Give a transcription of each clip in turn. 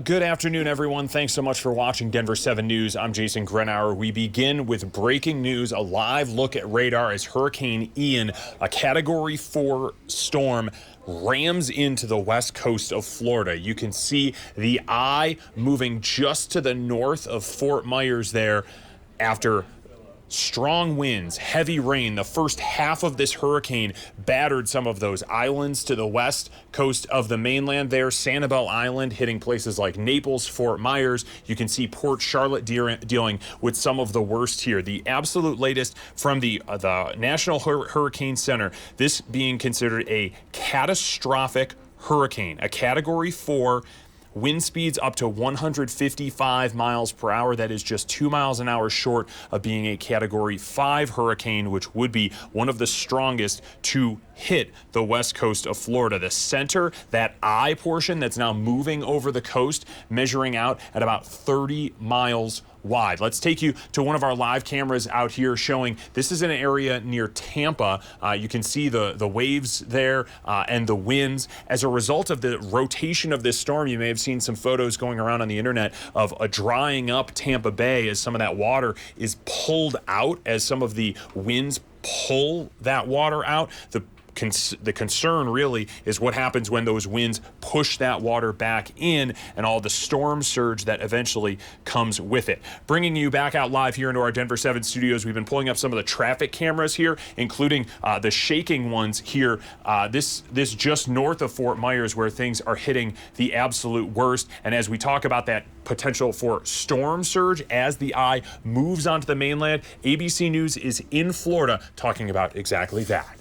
Good afternoon, everyone. Thanks so much for watching Denver 7 News. I'm Jason Grenauer. We begin with breaking news, a live look at radar as Hurricane Ian, a Category 4 storm, rams into the west coast of Florida. You can see the eye moving just to the north of Fort Myers there after strong winds, heavy rain. The first half of this hurricane battered some of those islands to the west coast of the mainland there. Sanibel Island hitting places like Naples, Fort Myers. You can see Port Charlotte dealing with some of the worst here. The absolute latest from the National Hurricane Center, this being considered a catastrophic hurricane, a Category 4. Wind speeds up to 155 miles per hour. That is just 2 miles an hour short of being a Category 5 hurricane, which would be one of the strongest to hit the west coast of Florida. The center, that eye portion that's now moving over the coast, measuring out at about 30 miles wide. Let's take you to one of our live cameras out here showing this is an area near Tampa. You can see the waves there and the winds. As a result of the rotation of this storm, you may have seen some photos going around on the internet of a drying up Tampa Bay as some of that water is pulled out, as some of the winds pull that water out. The concern really is what happens when those winds push that water back in and all the storm surge that eventually comes with it. Bringing you back out live here into our Denver 7 studios, we've been pulling up some of the traffic cameras here, including the shaking ones here. This just north of Fort Myers, where things are hitting the absolute worst. And as we talk about that potential for storm surge as the eye moves onto the mainland, ABC News is in Florida talking about exactly that.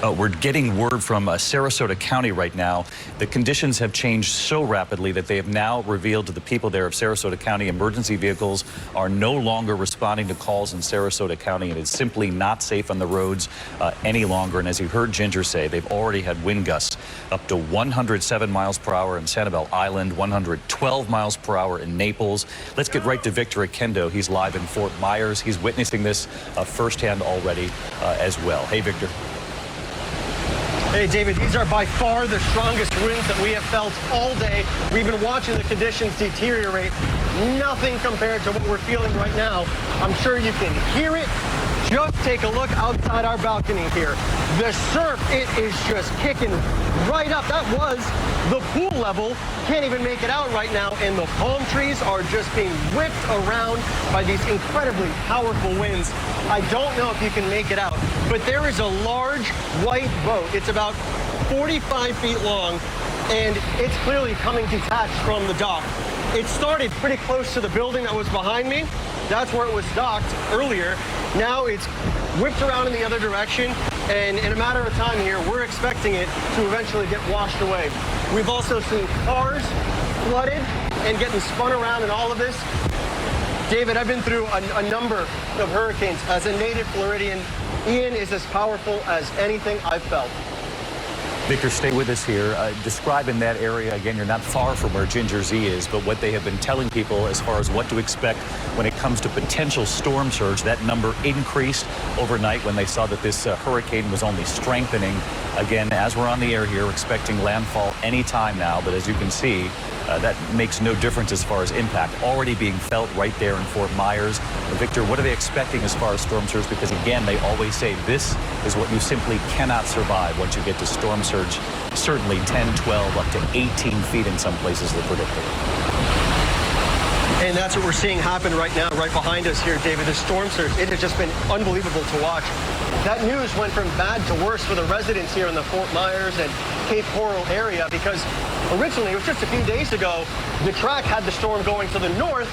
We're getting word from Sarasota County right now. The conditions have changed so rapidly that they have now revealed to the people there of Sarasota County emergency vehicles are no longer responding to calls in Sarasota County, and it's simply not safe on the roads any longer. And as you heard Ginger say, they've already had wind gusts up to 107 miles per hour in Sanibel Island, 112 miles per hour in Naples. Let's get right to Victor Akendo. He's live in Fort Myers. He's witnessing this firsthand already as well. Hey, Victor. Hey, David, these are by far the strongest winds that we have felt all day. We've been watching the conditions deteriorate. Nothing compared to what we're feeling right now. I'm sure you can hear it. Just take a look outside our balcony here. The surf, it is just kicking right up. That was the pool level. Can't even make it out right now. And the palm trees are just being whipped around by these incredibly powerful winds. I don't know if you can make it out, but there is a large white boat. It's about 45 feet long, and it's clearly coming detached from the dock. It started pretty close to the building that was behind me. That's where it was docked earlier. Now it's whipped around in the other direction, and in a matter of time here, we're expecting it to eventually get washed away. We've also seen cars flooded and getting spun around in all of this. David, I've been through a number of hurricanes. As a native Floridian, Ian is as powerful as anything I've felt. Victor, stay with us here. Describe in that area, again, you're not far from where Ginger Z is, but what they have been telling people as far as what to expect when it comes to potential storm surge. That number increased overnight when they saw that this hurricane was only strengthening. Again, as we're on the air here, expecting landfall anytime now, but as you can see, that makes no difference as far as impact. Already being felt right there in Fort Myers. Victor, what are they expecting as far as storm surge? Because again, they always say this is what you simply cannot survive once you get to storm surge. Certainly 10, 12, up to 18 feet in some places they're predicting. And that's what we're seeing happen right now, right behind us here, David. The storm surge, it has just been unbelievable to watch. That news went from bad to worse for the residents here in the Fort Myers and Cape Coral area, because originally, it was just a few days ago, the track had the storm going to the north.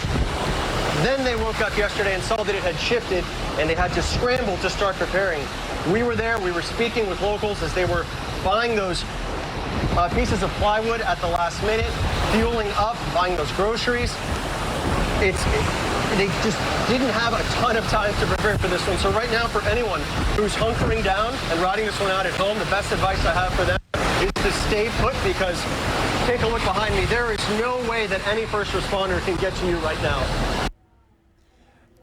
Then they woke up yesterday and saw that it had shifted, and they had to scramble to start preparing. We were there. We were speaking with locals as they were buying those pieces of plywood at the last minute, fueling up, buying those groceries. They just didn't have a ton of time to prepare for this one. So right now, for anyone who's hunkering down and riding this one out at home, the best advice I have for them is to stay put, because take a look behind me. There is no way that any first responder can get to you right now.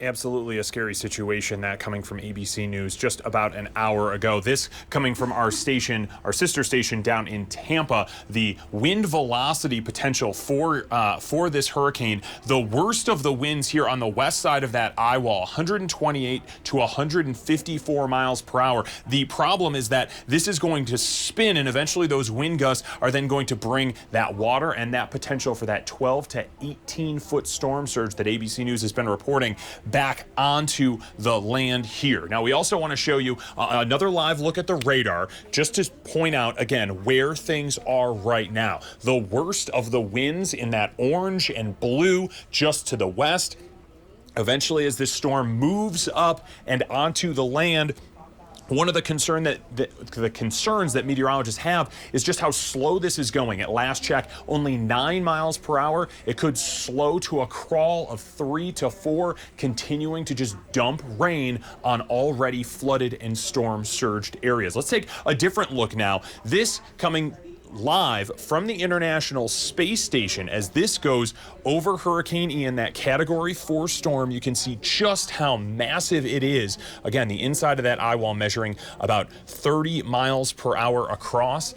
Absolutely a scary situation, that coming from ABC News just about an hour ago. This coming from our station, our sister station down in Tampa. The wind velocity potential for this hurricane, the worst of the winds here on the west side of that eye wall, 128 to 154 miles per hour. The problem is that this is going to spin, and eventually those wind gusts are then going to bring that water and that potential for that 12 to 18 foot storm surge that ABC News has been reporting back onto the land here. Now, we also want to show you another live look at the radar, just to point out again where things are right now. The worst of the winds in that orange and blue just to the west. Eventually, as this storm moves up and onto the land, one of the concerns that meteorologists have is just how slow this is going. At last check, only 9 miles per hour. It could slow to a crawl of 3 to 4, continuing to just dump rain on already flooded and storm-surged areas. Let's take a different look now. This coming live from the International Space Station as this goes over Hurricane Ian, that Category 4 storm. You can see just how massive it is. Again, the inside of that eye wall measuring about 30 miles per hour across.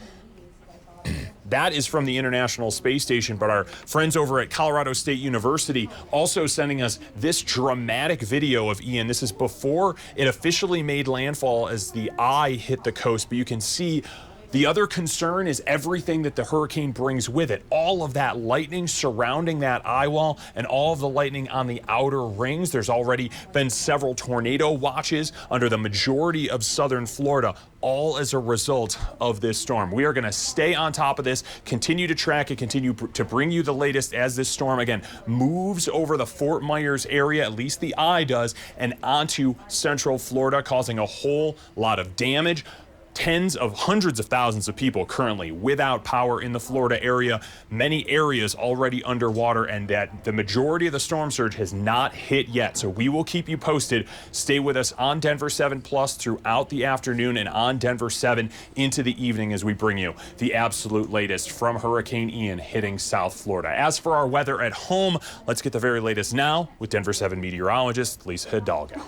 That is from the International Space Station, but our friends over at Colorado State University also sending us this dramatic video of Ian. This is before it officially made landfall as the eye hit the coast, but you can see the other concern is everything that the hurricane brings with it. All of that lightning surrounding that eye wall and all of the lightning on the outer rings. There's already been several tornado watches under the majority of southern Florida, all as a result of this storm. We are going to stay on top of this, continue to track it, continue to bring you the latest as this storm, again, moves over the Fort Myers area, at least the eye does, and onto central Florida, causing a whole lot of damage. Hundreds of thousands of people currently without power in the Florida area, many areas already underwater, and that the majority of the storm surge has not hit yet. So we will keep you posted. Stay with us on Denver 7 Plus throughout the afternoon and on Denver 7 into the evening as we bring you the absolute latest from Hurricane Ian hitting South Florida. As for our weather at home, let's get the very latest now with Denver 7 meteorologist Lisa Hidalgo.